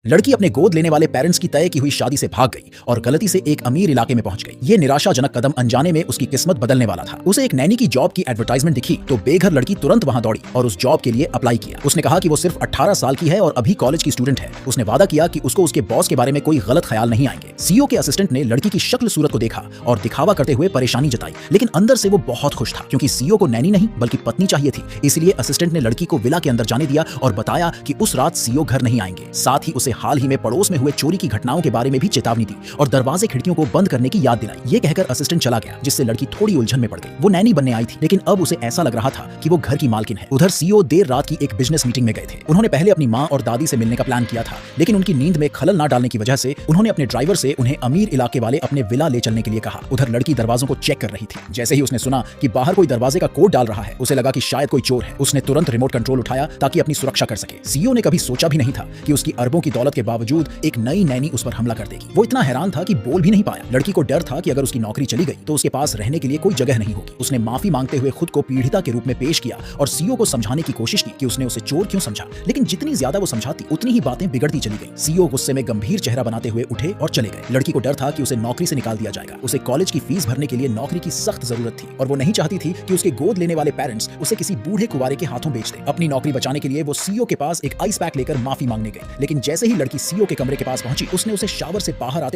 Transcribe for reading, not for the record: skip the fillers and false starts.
लड़की अपने गोद लेने वाले पेरेंट्स की तय की हुई शादी से भाग गई और गलती से एक अमीर इलाके में पहुंच गई। ये निराशाजनक कदम अनजाने में उसकी किस्मत बदलने वाला था। उसे एक नैनी की जॉब की एडवर्टाइजमेंट दिखी तो बेघर लड़की तुरंत वहां दौड़ी और उस जॉब के लिए अप्लाई किया। उसने कहा कि वो सिर्फ 18 साल की है और अभी कॉलेज की स्टूडेंट है। उसने वादा किया कि उसको उसके बॉस के बारे में कोई गलत ख्याल नहीं आएंगे। सीईओ के असिस्टेंट ने लड़की की शक्ल सूरत को देखा और दिखावा करते हुए परेशानी जताई, लेकिन अंदर से वो बहुत खुश था क्योंकि सीईओ को नैनी नहीं बल्कि पत्नी चाहिए थी। इसलिए असिस्टेंट ने लड़की को विला के अंदर जाने दिया और बताया कि उस रात सीईओ घर नहीं आएंगे। साथ ही उसे हाल ही में पड़ोस में हुए चोरी की घटनाओं के बारे में भी चेतावनी दी और दरवाजे खिड़कियों को बंद करने की याद दिलाई। ये कहकर असिस्टेंट चला गया, जिससे लड़की थोड़ी उलझन में पड़ गई। वो नैनी बनने आई थी, लेकिन अब उसे ऐसा लग रहा था कि वो घर की मालकिन है। उधर सीईओ देर रात की एक बिजनेस मीटिंग में गए थे। उन्होंने पहले अपनी मां और दादी से मिलने का प्लान किया था, लेकिन उनकी नींद में खलल ना डालने की वजह से उन्होंने अपने ड्राइवर से उन्हें अमीर इलाके वाले अपने विला ले चलने के लिए कहा। उधर लड़की दरवाजों को चेक कर रही थी। जैसे ही उसने सुना कि बाहर कोई दरवाजे का कोड डाल रहा है, उसे लगा कि शायद कोई चोर है। उसने तुरंत रिमोट कंट्रोल उठाया ताकि अपनी सुरक्षा कर सके। सीईओ ने कभी सोचा भी नहीं था कि उसकी अरबों की दौलत के बावजूद एक नई नैनी उस पर हमला कर देगी। वो इतना हैरान था कि बोल भी नहीं पाया। लड़की को डर था कि अगर उसकी नौकरी चली गई तो उसके पास रहने के लिए कोई जगह नहीं होगी। उसने माफी मांगते हुए खुद को पीड़िता के रूप में पेश किया और सीईओ को समझाने की कोशिश की कि उसने उसे चोर क्यों समझा, लेकिन जितनी ज्यादा वो समझाती उतनी ही बातें बिगड़ती चली गई। सीईओ गुस्से में गंभीर चेहरा बनाते हुए उठे और चले गए। लड़की को डर था कि उसे नौकरी से निकाल दिया जाएगा। उसे कॉलेज की फीस भरने के लिए नौकरी की सख्त जरूरत थी और वो नहीं चाहती थी कि उसके गोद लेने वाले पेरेंट्स उसे किसी बूढ़े कुंवारे के हाथों बेच दें। अपनी नौकरी बचाने के लिए वो सीईओ के पास एक आइस पैक लेकर माफी मांगने गई, लेकिन जैसे ही लड़की सीईओ के कमरे के पास पहुंची, उसने उसे शावर से बाहर आते